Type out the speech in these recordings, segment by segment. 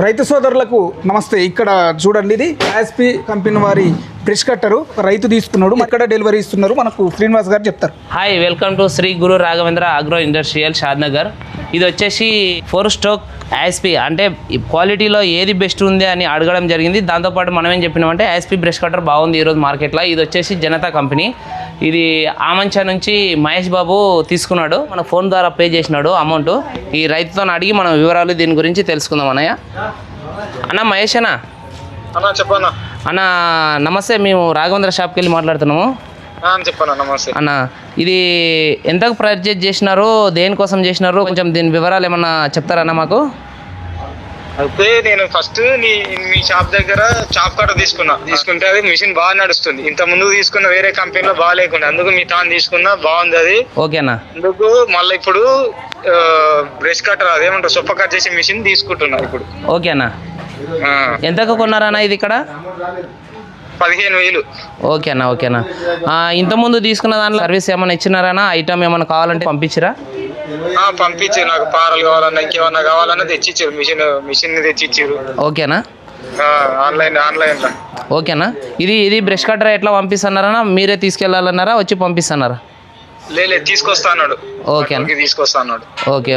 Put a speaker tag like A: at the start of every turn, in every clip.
A: రైతు సోదరులకు నమస్తే. ఇక్కడ చూడండి, ఇది యాస్పీ కంపెనీ వారి బ్రష్ కట్టరు. రైతు తీసుకున్నాడు, ఇక్కడ డెలివరీ ఇస్తున్నారు. మనకు శ్రీనివాస్ గారు చెప్తారు.
B: Hi, welcome to Sri Guru Raghavendra Agro Industrial Shadnagar. ఇది వచ్చేసి 4 స్ట్రోక్ యాస్పీ, అంటే క్వాలిటీలో ఏది బెస్ట్ ఉంది అని అడగడం జరిగింది. దాంతోపాటు మనం ఏం చెప్పినామంటే యాస్పీ బ్రష్ కట్టర్ బాగుంది ఈరోజు మార్కెట్లో. ఇది వచ్చేసి జనతా కంపెనీ. ఇది ఆమంచ నుంచి మహేష్ బాబు తీసుకున్నాడు, మన ఫోన్ ద్వారా పే చేసినాడు అమౌంట్. ఈ రైతుతో అడిగి మనం వివరాలు దీని గురించి తెలుసుకుందాం. అన్నయ్య అన్న, మహేష్ అన్న.
C: చెప్పన్నా
B: అన్న నమస్తే, మేము రాఘవేంద్ర షాప్కి వెళ్ళి మాట్లాడుతున్నాము.
C: చెప్పన్నా నమస్తే
B: అన్న. ఇది ఎంతకు పర్చేజ్ చేసినారు, దేనికోసం చేసినారు, కొంచెం దీని వివరాలు ఏమన్నా చెప్తారన్న మాకు?
C: అయితే నేను ఫస్ట్ మీ షాప్ దగ్గర చాప్ కట్టర్ తీసుకుంటే అది మిషన్ బాగా నడుస్తుంది. ఇంత ముందు తీసుకున్న వేరే కంపెనీలో బాగా లేకుండా, అందుకు మీ తాను తీసుకున్నా బాగుంది అది.
B: ఓకేనా.
C: అందుకు మళ్ళీ ఇప్పుడు బ్రష్ కట్టర్ అదేమంటారు సొప్ప కట్ చేసే మిషన్ తీసుకుంటున్నా ఇప్పుడు.
B: ఓకేనా. ఎంతకు కొన్నారన్నా ఇది ఇక్కడ?
C: 15,000.
B: ఓకేనా. ఓకేనా. ఇంతకుముందు తీసుకున్న దాంట్లో సర్వీస్ ఏమైనా ఇచ్చినారా? ఐటమ్ ఏమైనా కావాలంటే పంపించరా?
C: పంపించారు, నాకు పారలు కావాలన్నా ఇంకేమన్నా కావాలన్నా తెచ్చిచ్చారు, మిషన్ తెచ్చిచ్చారు.
B: ఓకేనా.
C: ఆన్లైన్ లో.
B: ఓకేనా. ఇది బ్రష్ కట్టర్ ఎట్లా పంపిస్తున్నారా? మీరే తీసుకెళ్ళాలన్నారా, వచ్చి పంపిస్తున్నారా?
C: లేదు, తీసుకొస్తా అన్నాడు.
B: ఓకేనా.
C: తీసుకొస్తా అన్నాడు.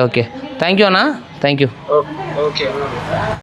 B: ఓకే. థ్యాంక్ యూ అన్న. Thank you.
C: ఓకే.